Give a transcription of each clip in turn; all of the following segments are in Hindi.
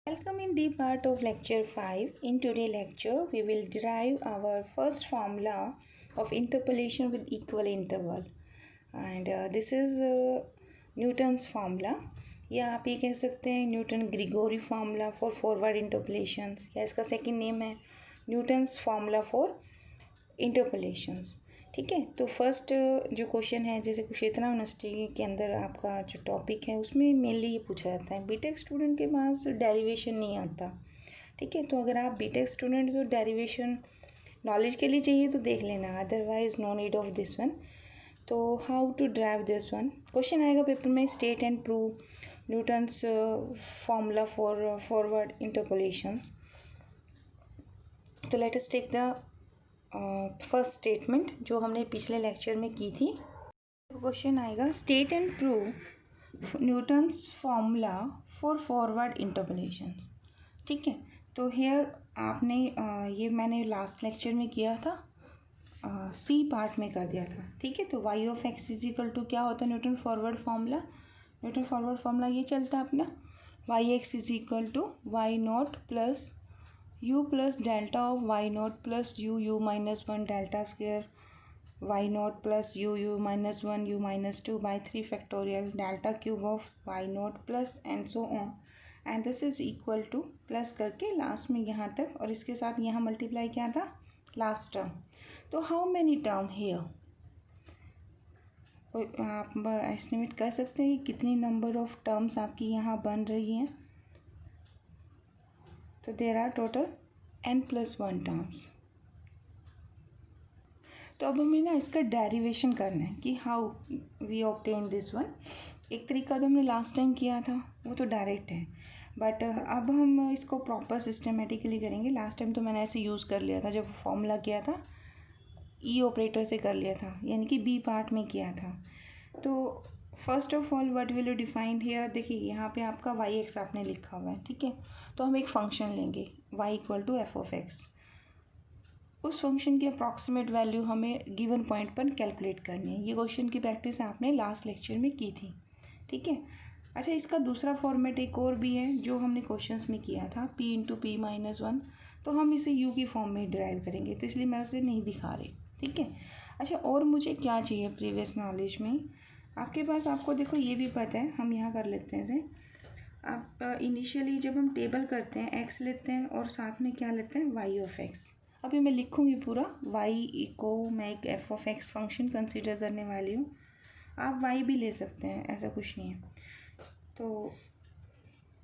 Welcome in the part of lecture 5. In today's lecture, we will derive our first formula of interpolation with equal interval. And this is Newton's formula. या आप ये कह सकते हैं Newton Gregory formula for forward interpolations, या इसका सेकंड नेम है न्यूटन्स फार्मूला फॉर इंटरपोलेशंस। ठीक है, तो फर्स्ट जो क्वेश्चन है, जैसे कुरुक्षेत्र यूनिवर्सिटी के अंदर आपका जो टॉपिक है उसमें मेनली ये पूछा जाता है, बीटेक स्टूडेंट के पास डेरिवेशन नहीं आता। ठीक है, तो अगर आप बीटेक स्टूडेंट तो डेरिवेशन नॉलेज के लिए चाहिए तो देख लेना, otherwise no need of this one. तो how to derive this one, question आएगा पेपर में, state and prove Newton's formula for forward interpolations. तो let us take the first statement जो हमने पिछले लेक्चर में की थी। क्वेश्चन आएगा, state and prove Newton's formula for forward interpolations. ठीक है, तो हेयर आपने ये मैंने लास्ट लेक्चर में किया था, सी पार्ट में कर दिया था। ठीक है, तो y of x is equal to क्या होता है Newton forward formula. Newton forward formula ये चलता है अपना, y x is equal to y not plus u plus delta of y not plus u minus one delta square y not plus u minus one u minus two by 3 factorial delta cube of y not plus and so on, and this is equal to plus करके लास्ट में यहाँ तक, और इसके साथ यहाँ मल्टीप्लाई क्या था लास्ट टर्म। तो हाउ मैनी टर्म हेयर, आप एस्टिमेट कर सकते हैं कि कितनी नंबर ऑफ टर्म्स आपकी यहाँ बन रही हैं। तो there are total n+1 terms. तो अब हमें ना इसका डेरिवेशन करना है कि how we obtain this one. एक तरीका तो हमने लास्ट टाइम किया था, वो तो डायरेक्ट है, बट अब हम इसको प्रॉपर सिस्टमेटिकली करेंगे। लास्ट टाइम तो मैंने ऐसे यूज़ कर लिया था, जब फॉर्मूला किया था ई ऑपरेटर से कर लिया था, यानी कि बी पार्ट में किया था। तो first of all what will you defined here, देखिए यहाँ पे आपका वाई एक्स आपने लिखा हुआ है। ठीक है, तो हम एक फंक्शन लेंगे y equal to f of x. उस फंक्शन की अप्रॉक्सीमेट वैल्यू हमें गिवन पॉइंट पर कैलकुलेट करनी है। ये क्वेश्चन की प्रैक्टिस आपने लास्ट लेक्चर में की थी। ठीक है, अच्छा इसका दूसरा फॉर्मेट एक और भी है जो हमने क्वेश्चंस में किया था, p into P minus one, तो हम इसे u की फॉर्म में ड्राइव करेंगे, तो इसलिए मैं उसे नहीं दिखा रही। ठीक है, अच्छा और मुझे क्या चाहिए प्रीवियस नॉलेज में आपके पास, आपको देखो ये भी पता है, हम यहाँ कर लेते हैं इसे। आप इनिशियली जब हम टेबल करते हैं x लेते हैं और साथ में क्या लेते हैं y ऑफ x। अभी मैं लिखूँगी पूरा, y को मैं एक f of x function consider करने वाली हूँ, आप y भी ले सकते हैं, ऐसा कुछ नहीं है। तो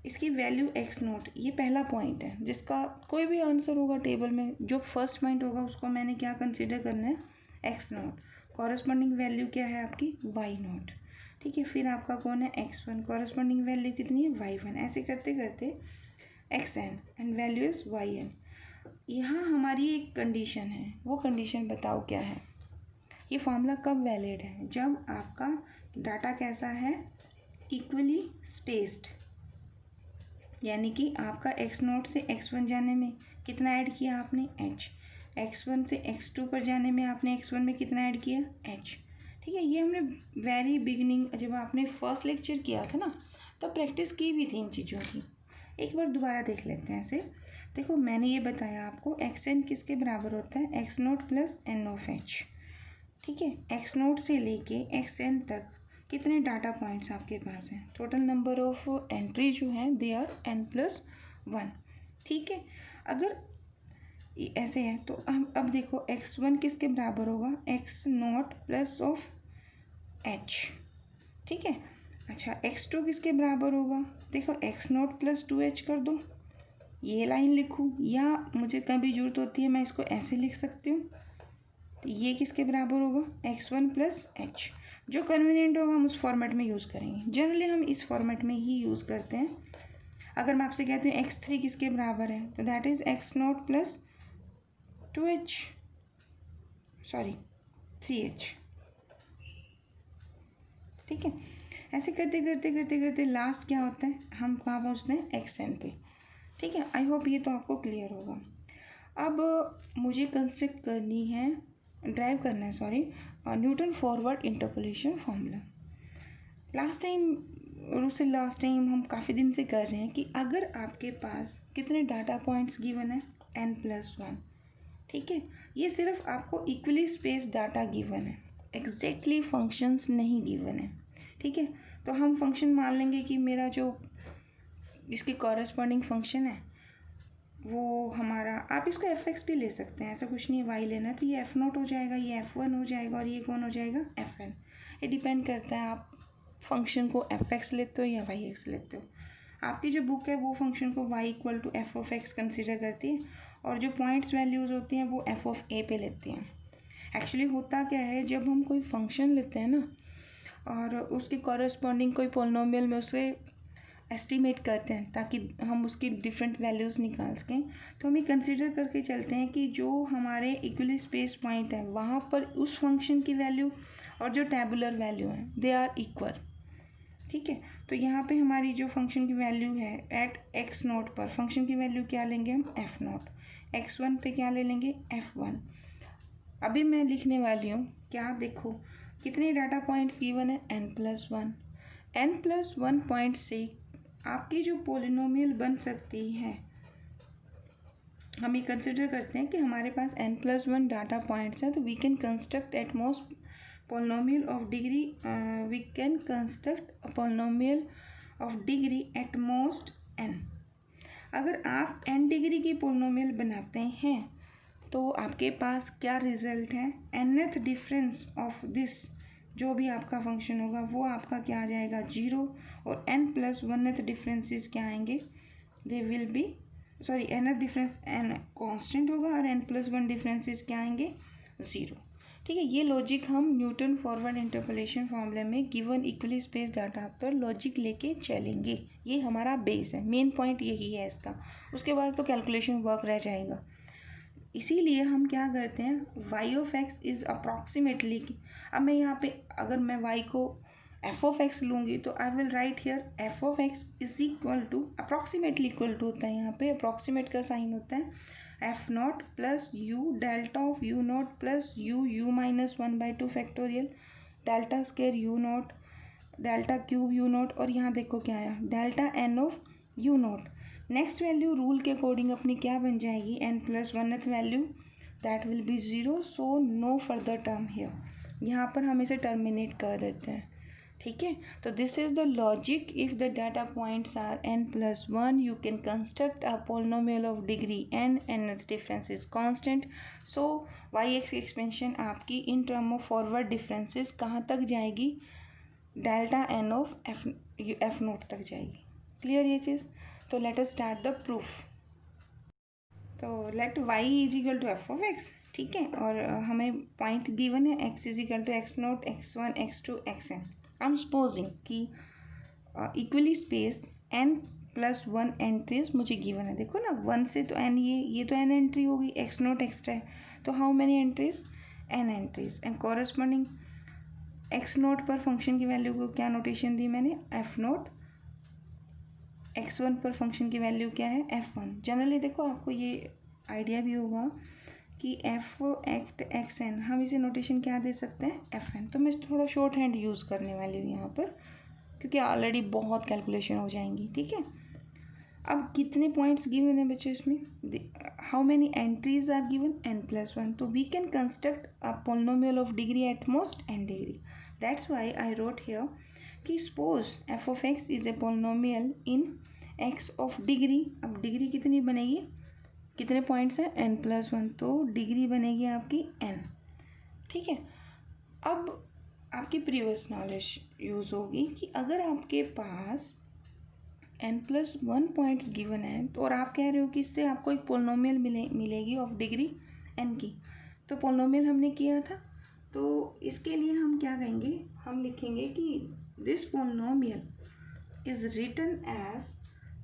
इसकी वैल्यू x नोट, ये पहला पॉइंट है जिसका कोई भी आंसर होगा टेबल में, जो फर्स्ट पॉइंट होगा उसको मैंने क्या कंसीडर करना है, x नोट। कॉरस्पॉन्डिंग वैल्यू क्या है आपकी, y नोट। ठीक है, फिर आपका कौन है x1, कॉरस्पॉन्डिंग वैल्यू कितनी है y1, ऐसे करते करते xn and value is yn। यहाँ हमारी एक कंडीशन है, वो कंडीशन बताओ क्या है। ये फॉर्मूला कब वैलिड है, जब आपका डाटा कैसा है, इक्वली स्पेस्ड, यानी कि आपका x नोट से x1 जाने में कितना ऐड किया आपने h, x1 से x2 पर जाने में आपने x1 में कितना ऐड किया h। ठीक है, ये हमने वेरी बिगिनिंग जब आपने फर्स्ट लेक्चर किया था ना, तब प्रैक्टिस की भी थी इन चीज़ों की। एक बार दोबारा देख लेते हैं ऐसे। देखो मैंने ये बताया आपको, एक्स एन किसके बराबर होता है, x note plus n of h. ठीक है, एक्स नोट से लेके एक्स एन तक कितने डाटा पॉइंट्स आपके पास हैं, टोटल नंबर ऑफ एंट्री जो है दे आर n+1। ठीक है, अगर ऐसे है तो हम अब देखो x1 किसके बराबर होगा, x naught plus of h। ठीक है, अच्छा x2 किसके बराबर होगा, देखो x नॉट प्लस 2h कर दो, ये लाइन लिखूँ या मुझे कभी जरूरत होती है मैं इसको ऐसे लिख सकती हूँ। ये किसके बराबर होगा, x1 प्लस h। जो कन्वीनियंट होगा हम उस फॉर्मेट में यूज़ करेंगे, जनरली हम इस फॉर्मेट में ही यूज़ करते हैं। अगर मैं आपसे कहती हूँ x3 किसके बराबर है, तो that is x naught plus 2h, sorry 3h। ठीक है, ऐसे करते करते करते करते लास्ट क्या होता है, हम कहाँ पहुँचते हैं, xn पे। ठीक है, आई होप ये तो आपको क्लियर होगा। अब मुझे कंस्ट्रक्ट करनी है, ड्राइव करना है Newton forward interpolation formula. Last time और उससे लास्ट टाइम हम काफ़ी दिन से कर रहे हैं कि अगर आपके पास कितने डाटा पॉइंट्स गिवन है n+1, ठीक है, ये सिर्फ आपको इक्वली स्पेस डाटा गिवन है, एग्जैक्टली फंक्शंस नहीं गिवन है, ठीक है। तो हम फंक्शन मान लेंगे कि मेरा जो इसकी कॉरेस्पॉन्डिंग फंक्शन है वो हमारा, आप इसको f(x) भी ले सकते हैं, ऐसा कुछ नहीं है y लेना है, तो ये f0 हो जाएगा, ये f1 हो जाएगा और ये कौन हो जाएगा fn। ये डिपेंड करता है आप फंक्शन को f(x) लेते हो या y(x) लेते हो। आपकी जो बुक है वो फंक्शन को y = f(x) कंसिडर करती है और जो पॉइंट्स वैल्यूज़ होती हैं वो f(a) पे लेती हैं। एक्चुअली होता क्या है, जब हम कोई फंक्शन लेते हैं ना और उसकी कॉरेस्पॉन्डिंग कोई पोलिनोमियल में उसे एस्टिमेट करते हैं ताकि हम उसकी डिफरेंट वैल्यूज़ निकाल सकें, तो हम ये कंसिडर करके चलते हैं कि जो हमारे इक्वली स्पेस पॉइंट है वहाँ पर उस फंक्शन की वैल्यू और जो टेबुलर वैल्यू है दे आर इक्वल, ठीक है। तो यहाँ पे हमारी जो फंक्शन की वैल्यू है एट x0 पर फंक्शन की वैल्यू क्या लेंगे हम f0, x1 पे क्या ले लेंगे f1। अभी मैं लिखने वाली हूँ क्या, देखो कितने डाटा पॉइंट्स गिवन है n+1। n+1 पॉइंट से आपकी जो पोलिनोमियल बन सकती है, हम ये कंसिडर करते हैं कि हमारे पास n+1 डाटा पॉइंट्स हैं, तो we can construct at most polynomial of degree, we can construct a polynomial of degree at most n। अगर आप n डिग्री की पोलिनोमियल बनाते हैं तो आपके पास क्या रिजल्ट है, nth डिफरेंस ऑफ दिस जो भी आपका फंक्शन होगा वो आपका क्या आ जाएगा 0, और n+1th डिफरेंसेस क्या आएंगे, they will be sorry nth difference n constant होगा और n+1 डिफरेंसेस क्या आएंगे 0, ठीक है। ये लॉजिक हम न्यूटन फॉरवर्ड इंटरपोलेशन फॉर्मूले में गिवन इक्वली स्पेस डाटा पर लॉजिक लेके चलेंगे, ये हमारा बेस है, मेन पॉइंट यही है इसका, उसके बाद तो कैलकुलेशन वर्क रह जाएगा। इसीलिए हम क्या करते हैं, y(x) इज़ अप्रॉक्सीमेटली, अब मैं यहाँ पे अगर मैं y को f(x) लूँगी तो I will write here f(x) is equal to, approximately equal to होता है, यहाँ पे अप्रॉक्सीमेट का साइन होता है f0 plus u delta of u0 plus u-1/2 factorial delta square u0 delta cube u0, और यहाँ देखो क्या आया delta n of u0। Next value rule के अकॉर्डिंग अपनी क्या बन जाएगी, n+1th value that will be 0, so no further term here, यहाँ पर हम इसे टर्मिनेट कर देते हैं, ठीक है। तो this is the logic, if the data points are n+1 you can construct a polynomial of degree n, nth difference is constant, so y(x) expansion आपकी in term of forward differences कहाँ तक जाएगी, डेल्टा n ऑफ f0 तक जाएगी। क्लियर ये चीज़, तो let us start the proof. तो let y is equal to f(x), ठीक है, और हमें पॉइंट गिवन है x is equal to x0, x1, x2, xn। I am supposing कि इक्वली स्पेस n+1 एंट्रीज मुझे गिवन है, देखो ना 1 से तो n, ये तो n एंट्री होगी, x0 एक्स्ट्रा है, तो how many entries, n entries, and corresponding x0 पर फंक्शन की वैल्यू को क्या नोटेशन दी मैंने f0, x1 पर फंक्शन की वैल्यू क्या है f1। जनरली देखो आपको ये आइडिया भी होगा कि f(x)n हम इसे नोटेशन क्या दे सकते हैं fn, तो मैं थोड़ा शॉर्ट हैंड यूज़ करने वाली हूँ यहाँ पर क्योंकि ऑलरेडी बहुत कैलकुलेशन हो जाएंगी, ठीक है। अब कितने पॉइंट्स गिवन है बच्चों इसमें, how many entries are given n+1, तो we can construct a polynomial of degree at most n degree, that's why I wrote here कि suppose f(x) is a polynomial in x of degree, अब डिग्री कितनी बनेगी, कितने पॉइंट्स हैं n+1, तो डिग्री बनेगी आपकी n, ठीक है। अब आपकी प्रीवियस नॉलेज यूज़ होगी कि अगर आपके पास n+1 पॉइंट्स गिवन है तो और आप कह रहे हो कि इससे आपको एक पोलिनोमियल मिलेगी ऑफ डिग्री n की, तो पोलिनोमियल हमने किया था, तो इसके लिए हम क्या कहेंगे, हम लिखेंगे कि this polynomial is written as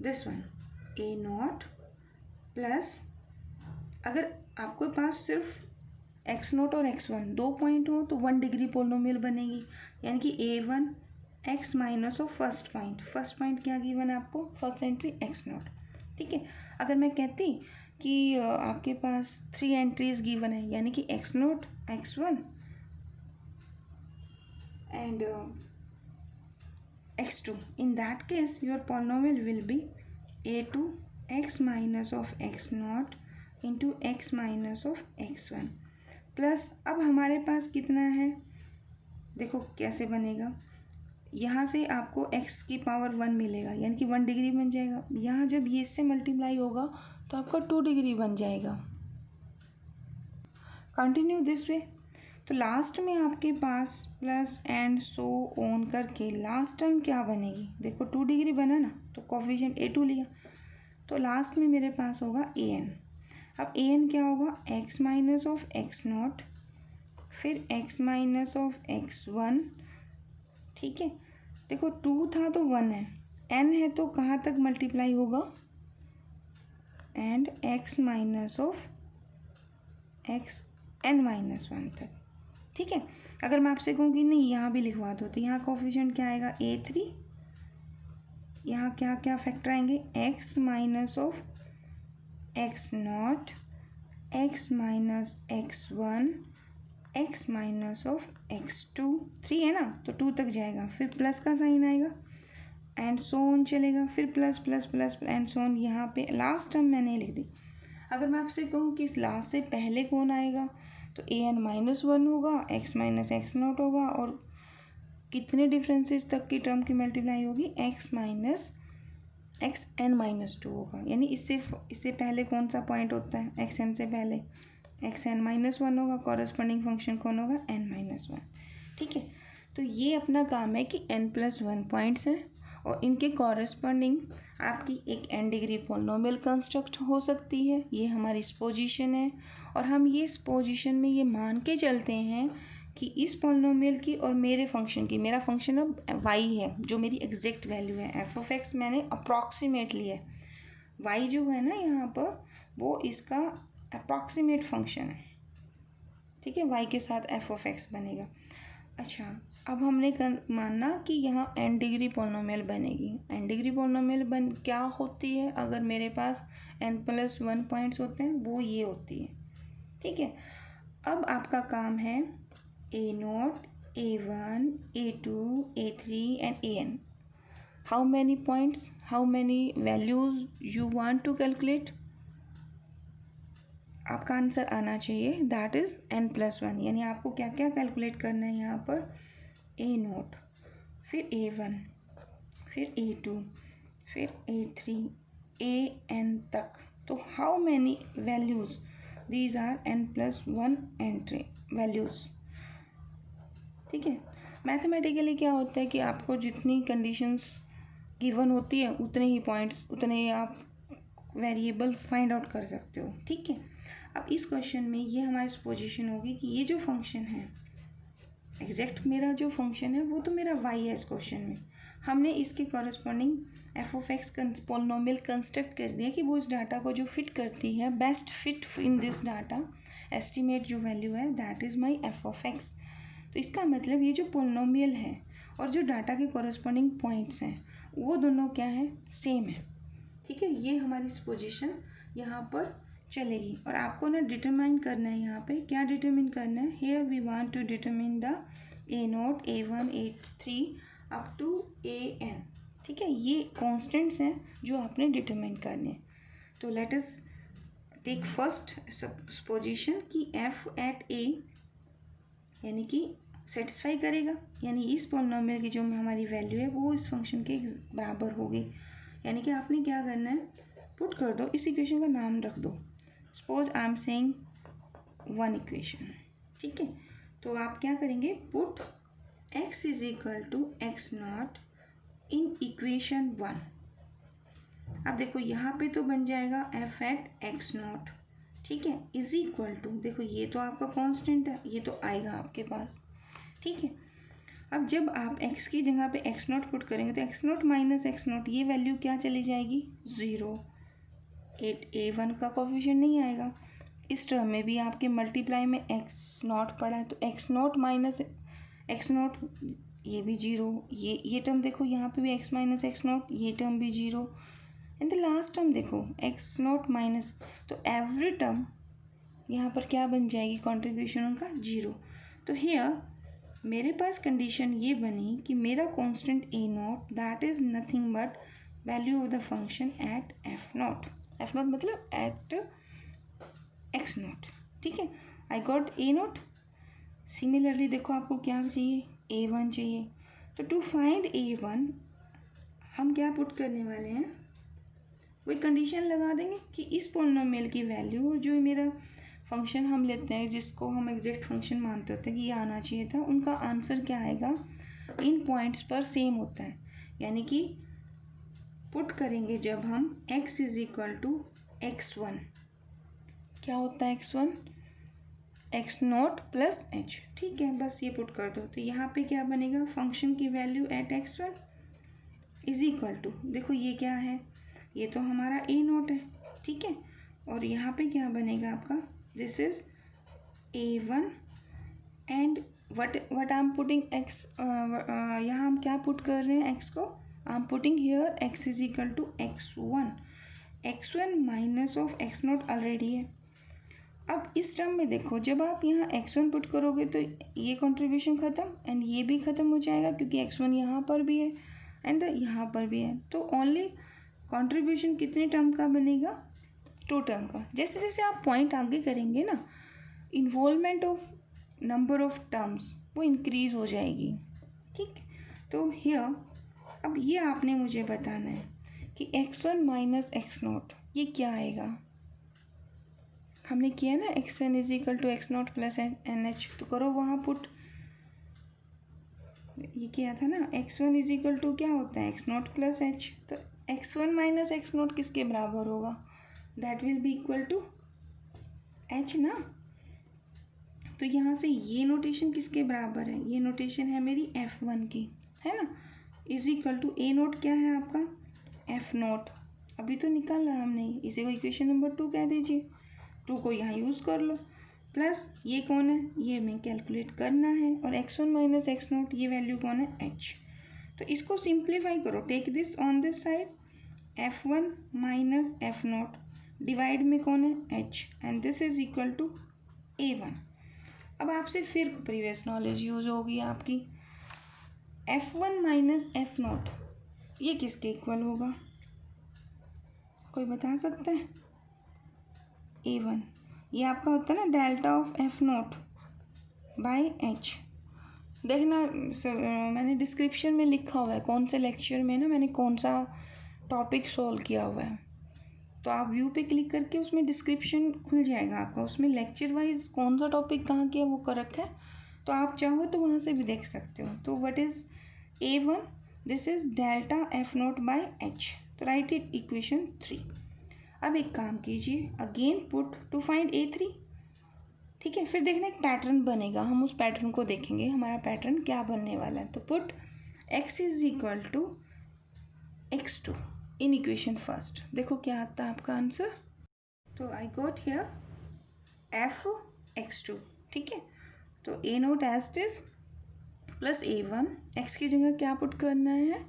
this one a0 plus, अगर आपके पास सिर्फ x0 और x1 दो पॉइंट हो तो 1 डिग्री पोलिनोमियल बनेगी, यानी कि a1 x minus of first point क्या गिवन है आपको, फर्स्ट एंट्री x0, ठीक है। अगर मैं कहती कि आपके पास 3 एंट्रीज गिवन है, यानी कि x0, x1 and x2. In that case your polynomial will be a2 x minus of x naught into x minus of x1 plus अब हमारे पास कितना है, देखो कैसे बनेगा, यहाँ से आपको x की पावर 1 मिलेगा यानी कि 1 डिग्री बन जाएगा। यहाँ जब ये इससे मल्टीप्लाई होगा तो आपका 2 डिग्री बन जाएगा। Continue this way. तो लास्ट में आपके पास प्लस एंड सो ऑन करके लास्ट टर्म क्या बनेगी, देखो 2 डिग्री बना ना, तो कोफिशिएंट a2 लिया, तो लास्ट में मेरे पास होगा an। अब an क्या होगा, x minus of x not फिर x माइनस ऑफ x1, ठीक है। देखो 2 था तो 1 है, n है तो कहाँ तक मल्टीप्लाई होगा, and x minus of x n minus 1 तक, ठीक है। अगर मैं आपसे कहूँ कि नहीं यहाँ भी लिखवा दो, तो यहाँ कोफिशिएंट क्या आएगा a3, यहाँ क्या क्या फैक्टर आएंगे, x minus of x not x minus x1 x minus of x2, 3 है ना तो 2 तक जाएगा, फिर प्लस का साइन आएगा एंड सो ऑन चलेगा, फिर plus plus plus and so on. यहाँ पे लास्ट टर्म मैंने लिख दी। अगर मैं आपसे कहूँ कि इस लास्ट से पहले कौन आएगा, तो an माइनस 1 होगा, x माइनस एक्स नॉट होगा, और कितने डिफरेंसेस तक की टर्म की मल्टीप्लाई होगी, x minus x n minus 2 होगा। यानी इससे पहले कौन सा पॉइंट होता है, एक्स एन से पहले एक्स एन माइनस 1 होगा, कॉरस्पॉन्डिंग फंक्शन कौन होगा, n माइनस 1, ठीक है। तो ये अपना काम है कि n+1 पॉइंट्स हैं और इनके कॉरस्पॉन्डिंग आपकी एक n डिग्री पॉलिनोमियल कंस्ट्रक्ट हो सकती है। ये हमारी पोजीशन है और हम ये इस पोजीशन में ये मान के चलते हैं कि इस पॉलिनोमियल की और मेरे फंक्शन की, मेरा फंक्शन अब y है जो मेरी एग्जैक्ट वैल्यू है, f(x) मैंने अप्रॉक्सीमेट लिया है, y जो है ना यहाँ पर वो इसका अप्रॉक्सीमेट फंक्शन है, ठीक है, y के साथ f(x) बनेगा। अच्छा, अब हमने मानना कि यहाँ n डिग्री पॉलिनोमियल बनेगी। n डिग्री पॉलिनोमियल क्या होती है, अगर मेरे पास n+1 पॉइंट्स होते हैं वो ये होती है, ठीक है। अब आपका काम है a0, a1, a2, a3 and an। How many points, how many values you want to calculate, आपका आंसर आना चाहिए दैट इज़ n+1। यानी आपको क्या क्या कैलकुलेट करना है यहाँ पर, a0, फिर a1, फिर a2, फिर a3, an तक। तो how many values, these are n+1 entry values, ठीक है। मैथमेटिकली क्या होता है कि आपको जितनी कंडीशंस गिवन होती है उतने ही पॉइंट्स, उतने ही आप वेरिएबल फाइंड आउट कर सकते हो, ठीक है। अब इस क्वेश्चन में ये हमारी पोजीशन होगी कि ये जो फंक्शन है एग्जैक्ट मेरा जो फंक्शन है वो तो मेरा y है। इस क्वेश्चन में हमने इसके कॉरस्पॉन्डिंग f(x) पॉलिनोमियल कंस्ट्रक्ट कर दिया कि वो इस डाटा को जो फिट करती है, best fit in this data estimate जो वैल्यू है दैट इज़ माई f(x)। तो इसका मतलब ये जो पॉलिनोमियल है और जो डाटा के कॉरस्पॉन्डिंग पॉइंट्स हैं वो दोनों क्या है, सेम है, ठीक है। ये हमारी पोजीशन यहाँ पर चलेगी और आपको ना डिटरमाइन करना है, यहाँ पे क्या डिटरमिन करना है, here we want to determine the a0, a1, a3 up to an, ठीक है। ये कॉन्स्टेंट्स हैं जो आपने डिटरमाइन करने हैं। तो let us take first position कि f एट a यानी कि सेटिस्फाई करेगा, यानी इस पॉलिनोमियल की जो हमारी वैल्यू है वो इस फंक्शन के बराबर होगी। यानी कि आपने क्या करना है, पुट कर दो, इस इक्वेशन का नाम रख दो, suppose I am saying 1 equation, ठीक है। तो आप क्या करेंगे, put x is equal to x naught in equation 1। अब देखो यहाँ पे तो बन जाएगा f एट एक्स नॉट, ठीक है, इज इक्वल टू, देखो ये तो आपका कांस्टेंट है, ये तो आएगा आपके पास, ठीक है। अब जब आप x की जगह पे एक्स नॉट पुट करेंगे तो x not minus x not, ये वैल्यू क्या चली जाएगी, 0। a1 का कोफिशिएंट नहीं आएगा। इस टर्म में भी आपके मल्टीप्लाई में एक्स नॉट पड़ा है तो x not minus x not, ये भी 0। ये टर्म देखो यहाँ पे भी x माइनस एक्स नॉट, ये टर्म भी 0 एंड द लास्ट टर्म देखो एक्स नॉट माइनस, तो एवरी टर्म यहाँ पर क्या बन जाएगी, कॉन्ट्रीब्यूशन उनका 0। तो हियर मेरे पास कंडीशन ये बनी कि मेरा constant A not that is nothing but value of the function at F not मतलब एट एक्स नॉट। ठीक है, I got a not. Similarly देखो आपको क्या चाहिए, ए वन चाहिए। तो टू फाइंड ए वन हम क्या पुट करने वाले हैं, वही कंडीशन लगा देंगे कि इस पोलिनोमियल की वैल्यू और जो मेरा फंक्शन हम लेते हैं जिसको हम एग्जैक्ट फंक्शन मानते होते हैं कि ये आना चाहिए था, उनका आंसर क्या आएगा इन पॉइंट्स पर सेम होता है। यानी कि पुट करेंगे जब हम x is equal to x1, क्या होता है x1 x naught plus H. ठीक है, बस ये पुट कर दो। तो यहाँ पे क्या बनेगा, फंक्शन की value at x1 is equal to, देखो ये क्या है, ये तो हमारा ए नॉट है। ठीक है, और यहाँ पे क्या बनेगा आपका, this is a1 and what I am putting x, यहाँ हम क्या पुट कर रहे हैं x को, I am putting here x is equal to x1 minus of x naught already है। अब इस टर्म में देखो, जब आप यहाँ x1 पुट करोगे तो ये कंट्रीब्यूशन ख़त्म एंड ये भी ख़त्म हो जाएगा क्योंकि x1 यहाँ पर भी है एंड यहाँ पर भी है। तो ओनली कंट्रीब्यूशन कितने टर्म का बनेगा, 2 टर्म का। जैसे जैसे आप पॉइंट आगे करेंगे ना, involvement of number of terms वो इंक्रीज हो जाएगी। ठीक, तो हियर अब ये आपने मुझे बताना है कि x1 माइनस एक्स नॉट ये क्या आएगा। हमने किया ना xn is equal to x naught plus n h, तो करो वहाँ पुट। ये किया था ना, x1 इज इक्वल टू क्या होता है एक्स नॉट प्लस एच, तो x1 माइनस एक्स नॉट किसके बराबर होगा, that will be equal to h ना। तो यहाँ से ये नोटेशन किसके बराबर है, ये नोटेशन है मेरी f1 की, है ना, is equal to a naught क्या है आपका f नोट, अभी तो निकाला हमने, इसे को इक्वेशन नंबर 2 कह दीजिए, 2 को यहाँ यूज़ कर लो, प्लस ये कौन है, ये हमें कैलकुलेट करना है, और x1 माइनस एक्स नोट ये वैल्यू कौन है h। तो इसको सिंप्लीफाई करो, take this on this side, f1 minus f naught divide में कौन है h and this is equal to a1। अब आपसे फिर प्रीवियस नॉलेज यूज होगी आपकी, f1 माइनस एफ नोट ये किसके इक्वल होगा, कोई बता सकता है, a1, ये आपका होता है ना delta of F note by H. देखना मैंने डिस्क्रिप्शन में लिखा हुआ है कौन से लेक्चर में ना मैंने कौन सा टॉपिक सॉल्व किया हुआ है, तो आप व्यू पे क्लिक करके उसमें डिस्क्रिप्शन खुल जाएगा आपका, उसमें लेक्चर वाइज कौन सा टॉपिक कहाँ किया वो कर रखा है, तो आप चाहो तो वहाँ से भी देख सकते हो। तो what is a1, this is delta F note by H, तो राइट इट इक्वेशन 3। अब एक काम कीजिए, again put to find a3। ठीक है, फिर देखना एक पैटर्न बनेगा, हम उस पैटर्न को देखेंगे हमारा पैटर्न क्या बनने वाला है। तो put x is equal to x2 in equation first, देखो क्या आता है आपका आंसर। तो I got here F x2। ठीक है, तो a naught as is plus a1, x की जगह क्या पुट करना है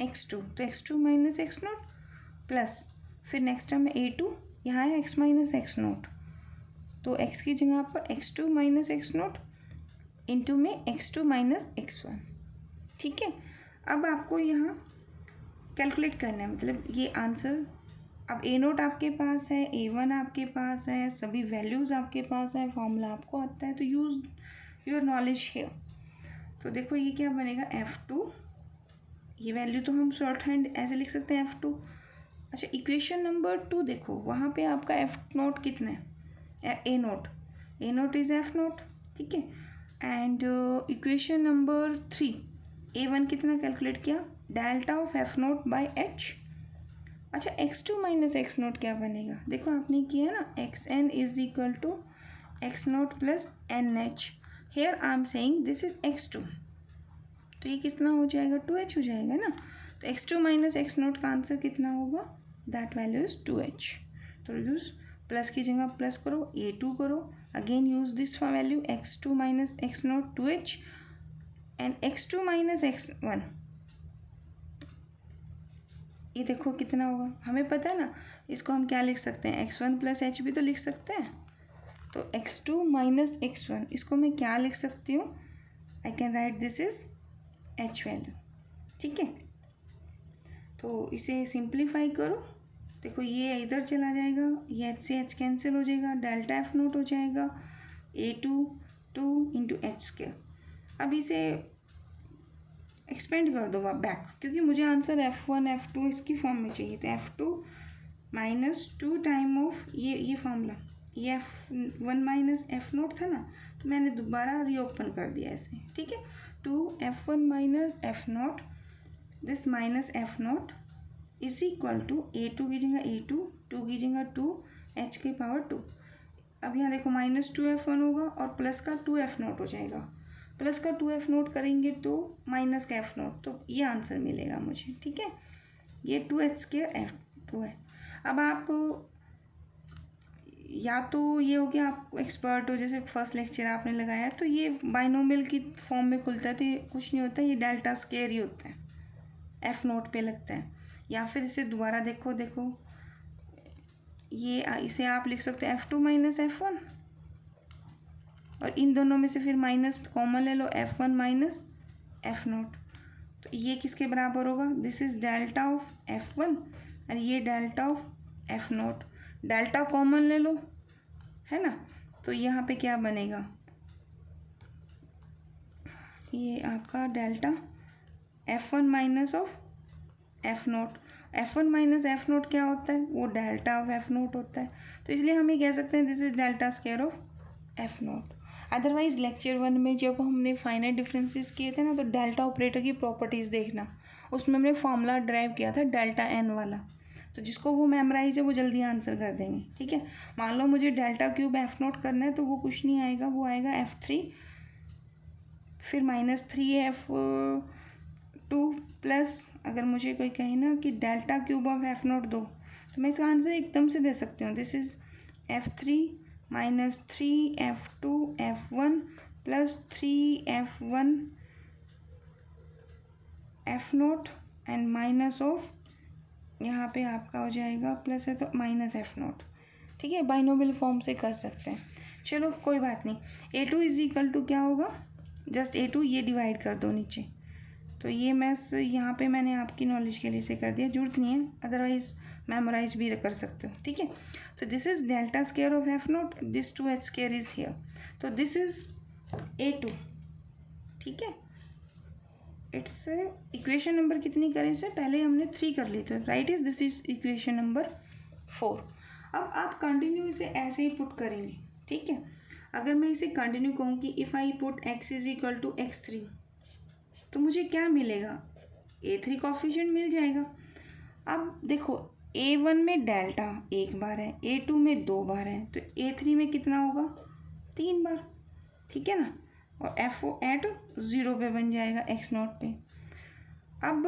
x2, तो x2 minus x note plus फिर नेक्स्ट टर्म में a2, यहाँ है x माइनस एक्स नोट, तो x की जगह पर x2 minus x note into में x2 माइनस x1। ठीक है, अब आपको यहाँ कैलकुलेट करना है, मतलब ये आंसर, अब a नोट आपके पास है, a1 आपके पास है, सभी वैल्यूज़ आपके पास है, फॉर्मूला आपको आता है, तो यूज़ योर नॉलेज हियर। तो देखो ये क्या बनेगा f2, ये वैल्यू तो हम शॉर्ट हैंड ऐसे लिख सकते हैं f2। अच्छा, इक्वेशन नंबर 2 देखो, वहाँ पे आपका एफ नोट कितना है, ए नोट इज़ एफ नोट। ठीक है, एंड इक्वेशन नंबर 3 a1 कितना कैलकुलेट किया, delta of F note by H. अच्छा, x2 माइनस एक्स नोट क्या बनेगा, देखो आपने किया ना, xn is equal to x note plus n h, here I am saying this is x2, तो ये कितना हो जाएगा 2h हो जाएगा ना, तो x2 माइनस एक्स नोट का आंसर कितना होगा, दैट वैल्यू इज 2h। तो यूज प्लस की जगह प्लस करो, a2 करो, again use this value x2 minus x note 2h and x2 minus x1, ये देखो कितना होगा, हमें पता है ना, इसको हम क्या लिख सकते हैं, x1 प्लस एच भी तो लिख सकते हैं, तो x2 माइनस x1 इसको मैं क्या लिख सकती हूँ, I can write this is H value. ठीक है, तो इसे सिंप्लीफाई करो। देखो ये इधर चला जाएगा, ये एच से एच कैंसिल हो जाएगा, डेल्टा एफ नोट हो जाएगा A2 2 इंटू एच स्क्वायर। अब इसे एक्सपेंड कर दो बैक, क्योंकि मुझे आंसर F1 F2 इसकी फॉर्म में चाहिए। तो F2 माइनस 2 टाइम ऑफ ये फॉर्मूला, ये F1 माइनस एफ नोट था ना, तो मैंने दोबारा रीओपन कर दिया इसे। ठीक है, 2F1 minus f naught, this minus f naught is equal to A2 की जगह A2, 2 की जगह 2, h की पावर 2। अब यहाँ देखो माइनस 2F1 होगा और प्लस का 2F नोट हो जाएगा, प्लस का 2F नोट करेंगे तो माइनस का F नोट, तो ये आंसर मिलेगा मुझे। ठीक है, ये 2h स्क्वायर F2 है। अब आप या तो ये हो गया आप एक्सपर्ट हो, जैसे फर्स्ट लेक्चर आपने लगाया, तो ये बाइनोमियल की फॉर्म में खुलता है, तो ये कुछ नहीं होता, ये डेल्टा स्क्वायर ही होता है, एफ नोट पे लगता है। या फिर इसे दोबारा देखो ये इसे आप लिख सकते हैं F2 माइनस F1, और इन दोनों में से फिर माइनस कॉमन ले लो, F1 माइनस एफ नोट। तो ये किसके बराबर होगा, this is delta of F1 और ये delta of F note. Delta common ले लो, है ना, तो यहाँ पे क्या बनेगा, ये आपका delta F1 minus of F note. F1 minus f note क्या होता है, वो डेल्टा ऑफ एफ नोट होता है। तो इसलिए हम ये कह सकते हैं this is delta square of F note. Otherwise lecture 1 में जब हमने फाइनाइट डिफरेंसेस किए थे ना, तो डेल्टा ऑपरेटर की प्रॉपर्टीज़ देखना, उसमें हमने फॉर्मूला ड्राइव किया था डेल्टा एन वाला। तो जिसको वो मेमोराइज है वो जल्दी आंसर कर देंगे। ठीक है, मान लो मुझे डेल्टा क्यूब एफ नोट करना है, तो वो कुछ नहीं आएगा, वो आएगा F3 फिर माइनस 3F2 प्लस, अगर मुझे कोई कहे ना कि delta cube of F note दो, तो मैं इसका आंसर एकदम से दे सकती हूँ, this is F3 minus 3F2 F1 plus 3F1 F naught and minus of, यहाँ पे आपका हो जाएगा प्लस है तो माइनस एफ नोट। ठीक है, बाइनोमियल फॉर्म से कर सकते हैं। चलो कोई बात नहीं, A2 इज इक्वल टू क्या होगा, जस्ट A2 ये डिवाइड कर दो नीचे, तो ये मैथ्स यहाँ पे मैंने आपकी नॉलेज के लिए से कर दिया, जरूरत नहीं है, अदरवाइज मेमोराइज भी कर सकते हो। ठीक है, तो this is delta square of F naught, this 2h square is here, तो दिस इज A2। ठीक है, इट्स इक्वेशन नंबर कितनी करें से पहले हमने 3 कर ली, तो right is this is equation number 4। अब आप कंटिन्यू इसे ऐसे ही पुट करेंगे। ठीक है, अगर मैं इसे कंटिन्यू कहूँ कि if I put x is equal to x3, तो मुझे क्या मिलेगा, A3 कॉफिशिएंट मिल जाएगा। अब देखो A1 में डेल्टा एक बार है, A2 में 2 बार है, तो A3 में कितना होगा, 3 बार। ठीक है ना, और एफ एट 0 पे बन जाएगा x नॉट पे। अब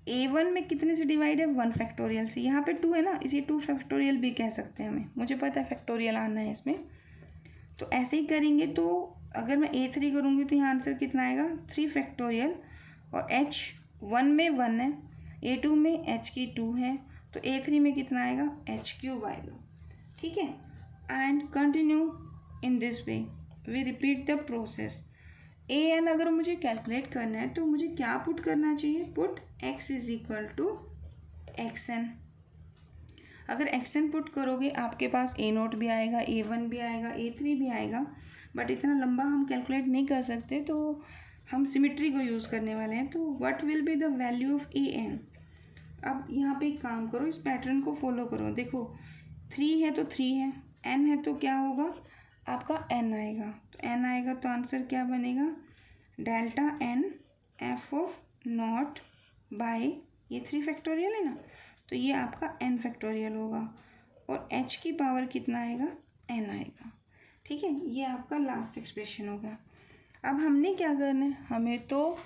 A1 में कितने से डिवाइड है, 1 फैक्टोरियल से, यहाँ पे 2 है ना, इसे 2 फैक्टोरियल भी कह सकते हैं हमें, मुझे पता है फैक्टोरियल आना है इसमें। तो ऐसे ही करेंगे, तो अगर मैं A3 करूँगी तो यहाँ आंसर कितना आएगा, 3 फैक्टोरियल, और H1 में 1 है, A2 में h की 2 है, तो A3 में कितना आएगा, h क्यूब आएगा। ठीक है, and continue in this way, we repeat the process. an अगर मुझे कैलकुलेट करना है तो मुझे क्या पुट करना चाहिए, put x is equal to xn। अगर xn पुट करोगे आपके पास a नोट भी आएगा, A1 भी आएगा, A3 भी आएगा, बट इतना लंबा हम कैलकुलेट नहीं कर सकते, तो हम सिमिट्री को यूज़ करने वाले हैं। तो what will be the value of an। अब यहाँ पे एक काम करो, इस पैटर्न को फॉलो करो, देखो 3 है तो 3 है, n है तो क्या होगा आपका n आएगा, तो n आएगा तो आंसर क्या बनेगा, delta n f of naught by, ये 3 फैक्टोरियल है ना, तो ये आपका n फैक्टोरियल होगा, और h की पावर कितना आएगा, n आएगा। ठीक है, ये आपका लास्ट एक्सप्रेशन होगा। अब हमने क्या करना है, हमें तो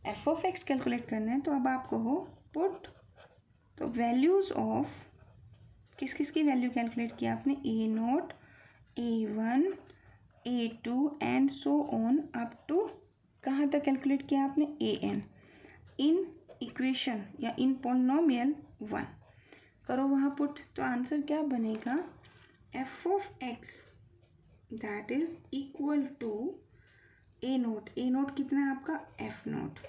f ऑफ x कैलकुलेट करना है, तो अब आपको हो पुट, तो वैल्यूज़ ऑफ किस किस की वैल्यू कैलकुलेट किया आपने, a naught, A1, A2 and so on up to कहाँ तक कैलकुलेट किया आपने, an, इन इक्वेशन या इन पॉलिनोमियल 1 करो वहाँ पुट, तो आंसर क्या बनेगा, f of x that is equal to a naught कितना है आपका एफ नोट।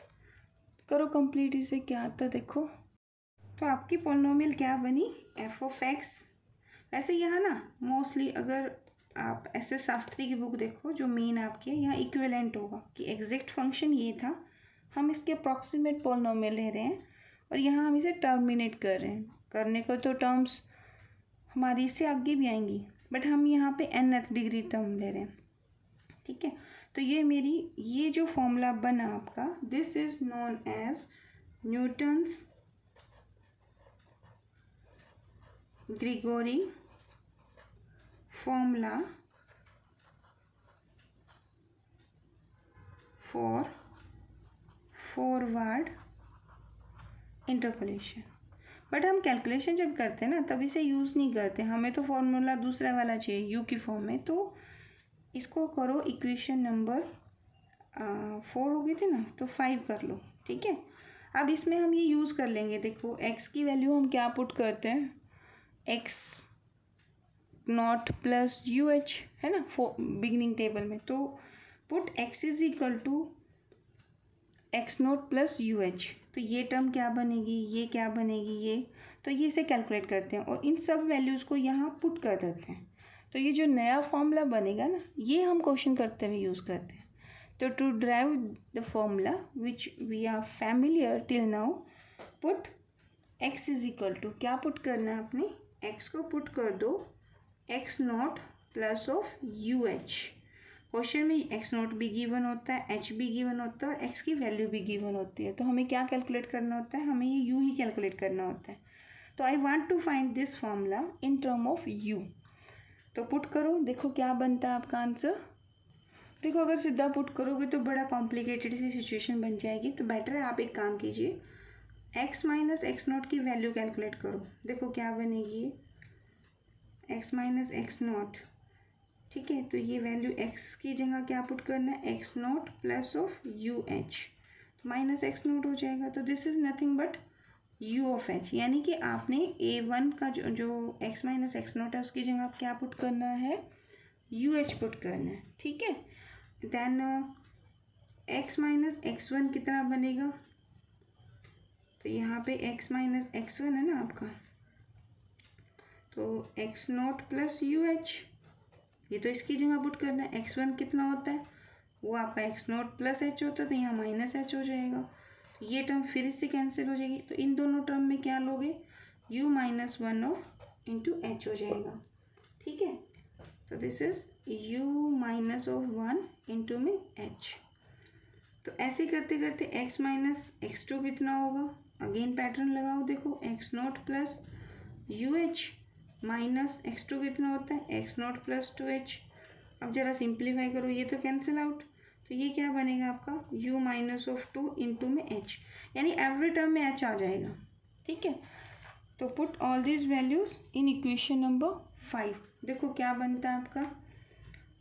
करो कंप्लीट इसे, क्या आता देखो। तो आपकी पॉलिनोमियल क्या बनी, एफ ऑफ एक्स। वैसे यहाँ ना मोस्टली अगर आप ऐसे शास्त्री की बुक देखो जो मेन आपके यहाँ इक्विवेलेंट होगा कि एग्जैक्ट फंक्शन ये था, हम इसके अप्रॉक्सीमेट पॉलिनोमियल ले रहे हैं और यहाँ हम इसे टर्मिनेट कर रहे हैं। करने को तो टर्म्स हमारी इससे आगे भी आएंगी, बट हम यहाँ पे nth डिग्री टर्म ले रहे हैं, ठीक है। तो ये जो फॉर्मूला बना आपका, this is known as Newton's Gregory formula for forward interpolation. But हम कैलकुलेशन जब करते हैं ना तब इसे यूज़ नहीं करते, हमें तो फॉर्मूला दूसरा वाला चाहिए यू की फॉर्म में। तो इसको करो इक्वेशन नंबर 4 हो गई थी ना, तो 5 कर लो, ठीक है। अब इसमें हम ये यूज़ कर लेंगे, देखो x की वैल्यू हम क्या पुट करते हैं, x naught plus u h है ना बिगनिंग टेबल में। तो put x is equal to x note plus u h. तो ये टर्म क्या बनेगी, ये क्या बनेगी, ये तो ये इसे कैलकुलेट करते हैं और इन सब वैल्यूज़ को यहाँ पुट कर देते हैं। तो ये जो नया फॉर्मूला बनेगा ना, ये हम क्वेश्चन करते हुए यूज़ करते हैं। तो to derive the formula which we are familiar till now, put x is equal to, क्या पुट करना है आपने, एक्स को पुट कर दो x naught plus of u h. Question में एक्स नॉट भी गिवन होता है, एच भी गिवन होता है और एक्स की वैल्यू भी गिवन होती है। तो हमें क्या कैलकुलेट करना होता है, हमें ये यू ही कैलकुलेट करना होता है। तो I want to find this formula in term of u. तो पुट करो, देखो क्या बनता है आपका आंसर। देखो अगर सीधा पुट करोगे तो बड़ा कॉम्प्लिकेटेड सी सिचुएशन बन जाएगी, तो बेटर है आप एक काम कीजिए, एक्स माइनस एक्स नॉट की वैल्यू कैलकुलेट करो। देखो क्या बनेगी, एक्स माइनस एक्स नॉट, ठीक है। तो ये वैल्यू x की जगह क्या पुट करना है, x naught plus of u h, तो माइनस एक्स नॉट हो जाएगा। तो this is nothing but u of h, यानी कि आपने a1 का जो x माइनस एक्स नॉट है उसकी जगह आप क्या पुट करना है, यू एच पुट करना है, ठीक है। Then x minus x one कितना बनेगा, तो यहाँ पे x माइनस एक्स वन है ना आपका, तो x naught plus u H, ये तो इसकी जगह पुट करना है। एक्स वन कितना होता है, वो आपका एक्स नॉट प्लस एच होता है, तो यहाँ माइनस एच हो जाएगा। तो ये टर्म फिर इससे कैंसिल हो जाएगी, तो इन दोनों टर्म में क्या लोगे, u minus one of into H हो जाएगा, ठीक है। तो this is u minus of one into में एच। तो ऐसे करते करते x माइनस एक्स टू कितना होगा, अगेन पैटर्न लगाओ, देखो x naught plus u h minus x two कितना होता है, x naught plus two h. अब जरा सिंप्लीफाई करो, ये तो कैंसिल आउट, तो ये क्या बनेगा आपका, u minus of two into में h, यानी एवरी टर्म में h आ जाएगा, ठीक है। तो put all these values in equation number 5। देखो क्या बनता है आपका,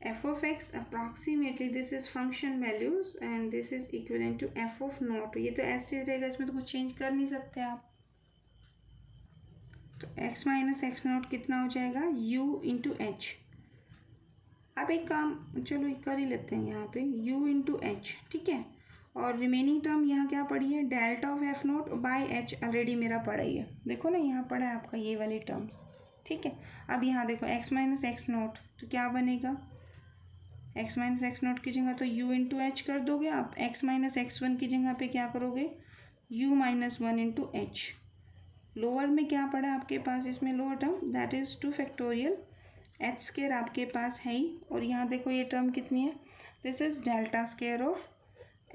f of x approximately this is function values and this is equivalent to f of naught. ये तो ऐसे रहेगा, इसमें तो कुछ चेंज कर नहीं सकते आप। तो x माइनस एक्स नॉट कितना हो जाएगा, u इंटू एच। आप एक काम चलो कर ही लेते हैं, यहाँ पे u इंटू एच, ठीक है। और रिमेनिंग टर्म यहाँ क्या पड़ी है, delta of F note by H already मेरा पड़ा ही है, देखो ना यहाँ पड़ा है आपका ये वाली टर्म्स, ठीक है। अब यहाँ देखो x माइनस एक्स नोट, तो क्या बनेगा, x माइनस एक्स नोट की जगह तो u इंटू एच कर दोगे आप, x माइनस एक्स वन की जगह पे क्या करोगे, u minus one into H. Lower में क्या पड़ा है आपके पास, इसमें lower term that is 2 factorial H square आपके पास है ही, और यहाँ देखो ये टर्म कितनी है, this is delta square of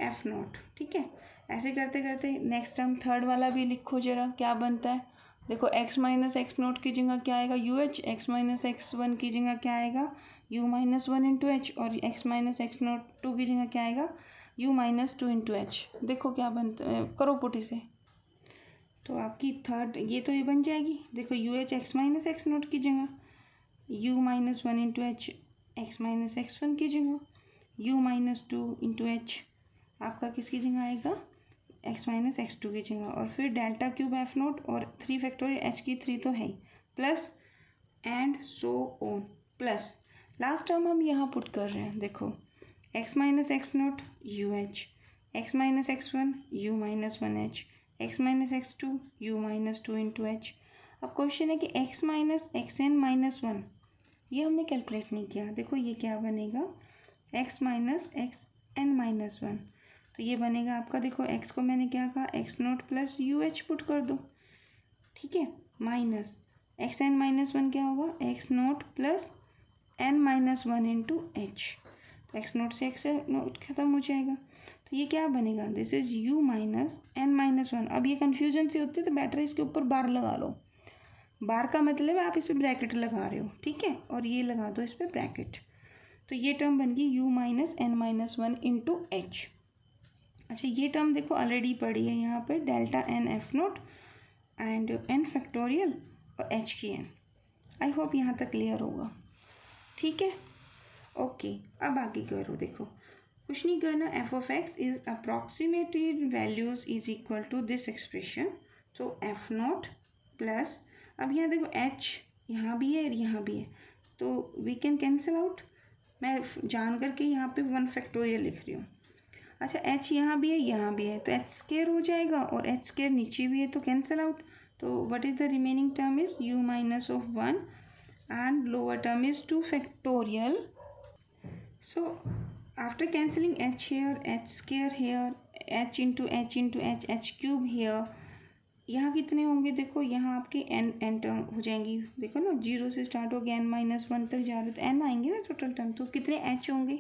F not, ठीक है। ऐसे करते करते नेक्स्ट टर्म थर्ड वाला भी लिखो जरा, क्या बनता है, देखो x माइनस एक्स नॉट की जगह क्या आएगा, u h, x minus x one की जगह क्या आएगा, u minus one into h, और x minus x naught two की जगह क्या आएगा, u minus two into h. देखो क्या बनता है, करो पुट इसे, तो आपकी थर्ड ये तो ये बन जाएगी, देखो you h x minus x note की जगह, u minus one into H x minus x one की जगह, u minus two into H आपका किसकी जगह आएगा, x माइनस एक्स टू की जगह, और फिर डेल्टा क्यूब एफ नोट और 3 फैक्टोरियल एच की 3 तो है ही, plus and so on, plus last term हम यहाँ पुट कर रहे हैं, देखो x minus x naught u h, x minus x one u minus one h, x minus x two u minus two into h. अब क्वेश्चन है कि x minus x n minus one, ये हमने कैलकुलेट नहीं किया। देखो ये क्या बनेगा, x minus x n minus one, तो ये बनेगा आपका, देखो एक्स को मैंने क्या कहा, x naught plus u h put कर दो, ठीक है, minus x n minus one क्या होगा, x naught plus n minus one into h. तो एक्स नॉट से एक्स नॉट खत्म हो जाएगा, तो ये क्या बनेगा, this is u minus n minus one. अब ये कन्फ्यूजन से होती है तो बेटर है इसके ऊपर बार लगा लो। बार का मतलब आप इस पर ब्रैकेट लगा रहे हो, ठीक है, और ये लगा दो इस पर ब्रैकेट, तो ये टर्म बन गई u minus n minus one into h. अच्छा ये टर्म देखो ऑलरेडी पड़ी है यहाँ पे, delta n f naught and n factorial और एच की एन। आई होप यहाँ तक क्लियर होगा, ठीक है, ओके। अब आगे करो, देखो कुछ नहीं करना, f of x is approximated values is equal to this expression, तो एफ नॉट प्लस, अब यहाँ देखो एच यहाँ भी है और यहाँ भी है, तो वी कैन कैंसिल आउट। मैं जान करके यहाँ पे वन फैक्टोरियल लिख रही हूँ। अच्छा एच यहाँ भी है यहाँ भी है, तो एच स्केयर हो जाएगा और एच स्केयर नीचे भी है, तो कैंसिल आउट। तो what is the remaining term is u minus of one and lower term is 2 factorial. So after cancelling h here, h square here, h into h into h, h cube here, यहाँ कितने होंगे, देखो यहाँ आपके n टर्म हो जाएंगी, देखो ना जीरो से स्टार्ट हो गया n माइनस वन तक जा रहे तो n आएंगे ना टोटल टर्म, तो कितने h होंगे,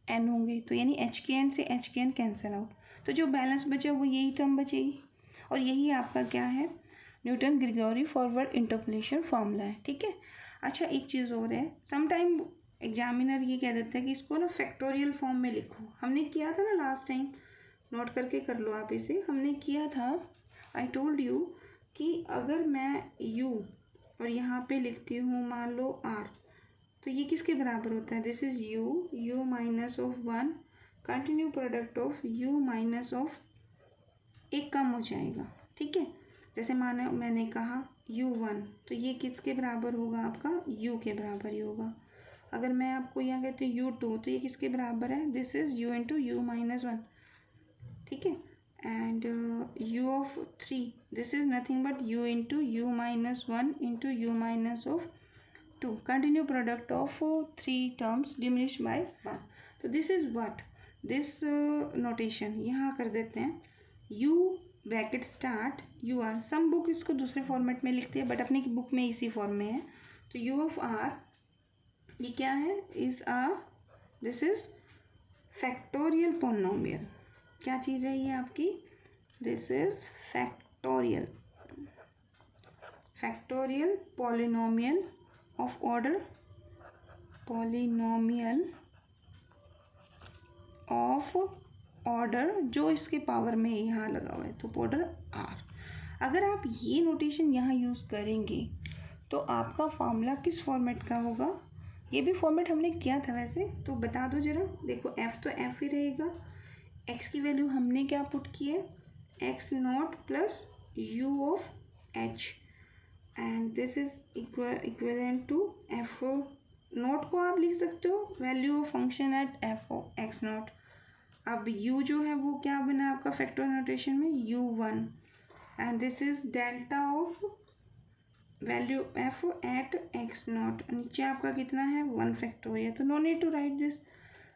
n होंगे, तो यानी h के n से h के n कैंसिल आउट, तो जो बैलेंस बचा वो यही टर्म बचेगी, और यही आपका क्या है, Newton Gregory forward interpolation formula है, ठीक है। अच्छा एक चीज़ और है, समटाइम एग्जामिनर ये कह देता है कि इसको ना फैक्टोरियल फॉर्म में लिखो, हमने किया था ना लास्ट टाइम, नोट करके कर लो आप इसे, हमने किया था, आई टोल्ड यू कि अगर मैं u और यहाँ पे लिखती हूँ मान लो r, तो ये किसके बराबर होता है, this is u minus of one continue product of u minus of, एक कम हो जाएगा, ठीक है, जैसे माना मैंने कहा u1, तो ये किसके बराबर होगा आपका, u के बराबर ही होगा। अगर मैं आपको यहाँ कहती हूँ u2, तो ये किसके बराबर है, this is u into u minus one, ठीक है, and u of three, this is nothing but u into u minus one into u minus of two, continue product of three terms diminish by one. तो this is what, this notation यहाँ कर देते हैं, u bracket start u r, some book इसको दूसरे फॉर्मेट में लिखती है बट अपनी बुक में इसी फॉर्म में है, तो यू ऑफ आर ये क्या है, is this is factorial polynomial, क्या चीज़ है ये आपकी, this is factorial polynomial of order, polynomial of order जो इसके पावर में यहाँ लगा हुआ है, तो ऑर्डर आर। अगर आप ये नोटेशन यहाँ यूज़ करेंगे तो आपका फॉर्मूला किस फॉर्मेट का होगा, ये भी फॉर्मेट हमने किया था वैसे, तो बता दो जरा, देखो एफ तो एफ ही रहेगा, एक्स की वैल्यू हमने क्या पुट की है, x naught plus u of h, and this is equivalent to f naught को आप लिख सकते हो value of function at f of x naught. अब u जो है वो क्या बना आपका फैक्टर नोटेशन में, u1, and this is delta of value f at x naught, नीचे आपका कितना है वन फैक्टोरियल, तो no need to write this.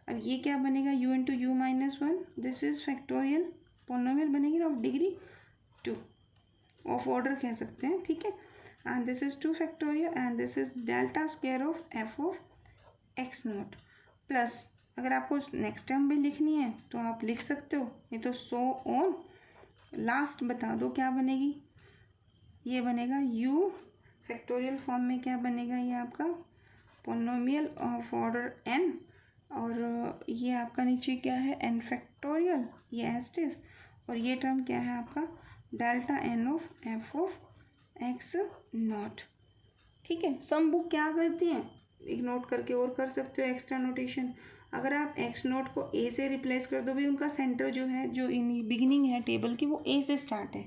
अब ये क्या बनेगा, u into u minus one, this is factorial polynomial बनेगी ना of degree two, of order कह सकते हैं, ठीक है, and this is two factorial and this is delta square of f of x naught, plus अगर आपको नेक्स्ट टर्म भी लिखनी है तो आप लिख सकते हो, नहीं तो सो ऑन, लास्ट बता दो क्या बनेगी, ये बनेगा u फैक्टोरियल फॉर्म में क्या बनेगा, ये आपका पोलिनोमियल ऑफ ऑर्डर n, और ये आपका नीचे क्या है n फैक्टोरियल, ये एस्टिस, और ये टर्म क्या है आपका delta n of f of x not, ठीक है। सम बुक क्या करती हैं, एक नोट करके और कर सकते हो एक्स्ट्रा नोटेशन, अगर आप एक्स नोट को ए से रिप्लेस कर दो भी, उनका सेंटर जो है जो इन बिगिनिंग है टेबल की वो ए से स्टार्ट है,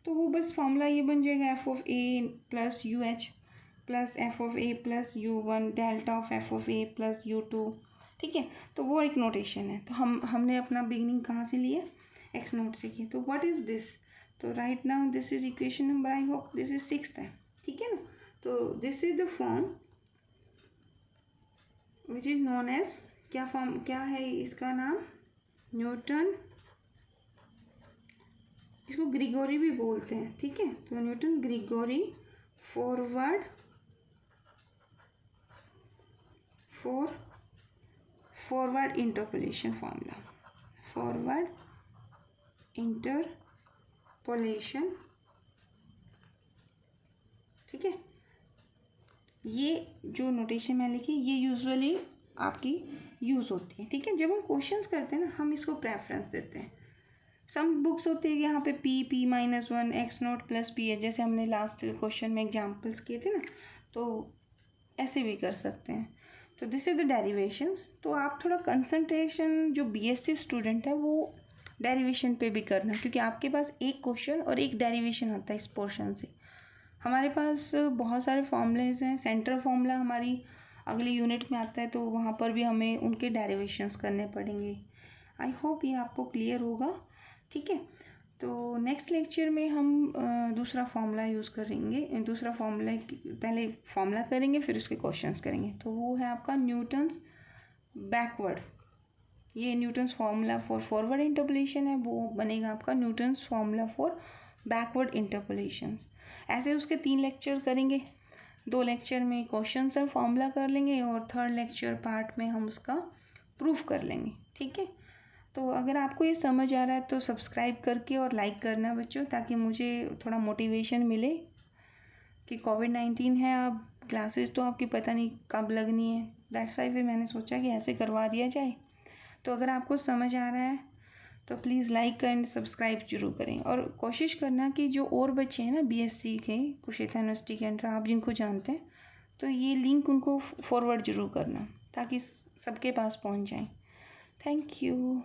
तो वो बस फॉर्मूला ये बन जाएगा f of a plus u h plus f of a plus u one delta of f of a plus u two ठीक है। तो वो एक नोटेशन है। तो हमने अपना बिगिनिंग कहाँ से लिया, एक्स नोट से किया। तो व्हाट इज़ दिस, तो right now this is equation number, I hope this is 6th है, ठीक है ना। तो this is the form which is known as, क्या फॉर्म, क्या है इसका नाम, न्यूटन, इसको ग्रिगोरी भी बोलते हैं, ठीक है। तो Newton Gregory forward interpolation formula, forward interpolation, ठीक है। ये जो नोटेशन मैं लिखी ये यूजुअली आपकी यूज़ होती है, ठीक है। जब हम क्वेश्चंस करते हैं ना, हम इसको प्रेफरेंस देते हैं। सम बुक्स होते हैं कि यहाँ पे p−1 x note plus p है, जैसे हमने लास्ट क्वेश्चन में एग्जांपल्स किए थे ना, तो ऐसे भी कर सकते हैं। तो दिस इज द डेरिवेशंस। तो आप थोड़ा कंसंट्रेशन, जो बीएससी स्टूडेंट है वो डेरिवेशन पे भी करना, क्योंकि आपके पास एक क्वेश्चन और एक डेरिवेशन आता है इस पोर्शन से। हमारे पास बहुत सारे फॉर्मूलेज हैं, सेंट्रल फॉर्मूला हमारी अगली यूनिट में आता है, तो वहाँ पर भी हमें उनके डेरिवेशंस करने पड़ेंगे। आई होप ये आपको क्लियर होगा, ठीक है। तो नेक्स्ट लेक्चर में हम दूसरा फॉर्मूला यूज़ करेंगे, दूसरा फॉर्मूला, पहले फॉर्मूला करेंगे फिर उसके क्वेश्चंस करेंगे। तो वो है आपका न्यूटन्स बैकवर्ड, ये Newton's formula for forward interpolation है, वो बनेगा आपका न्यूटन्स फार्मूला फॉर बैकवर्ड इंटरपोलेशंस। ऐसे उसके 3 लेक्चर करेंगे, 2 लेक्चर में क्वेश्चंस और फार्मूला कर लेंगे और 3rd लेक्चर पार्ट में हम उसका प्रूफ कर लेंगे, ठीक है। तो अगर आपको ये समझ आ रहा है तो सब्सक्राइब करके और लाइक करना बच्चों, ताकि मुझे थोड़ा मोटिवेशन मिले कि कोविड-19 है, अब क्लासेस तो आपकी पता नहीं कब लगनी है। दैट्स वाई फिर मैंने सोचा कि ऐसे करवा दिया जाए। तो अगर आपको समझ आ रहा है तो प्लीज़ लाइक एंड सब्सक्राइब जरूर करें, और कोशिश करना कि जो और बच्चे हैं ना बीएससी के कुरुक्षेत्र यूनिवर्सिटी के अंदर, आप जिनको जानते हैं, तो ये लिंक उनको फॉरवर्ड जरूर करना ताकि सबके पास पहुंच जाए। Thank you.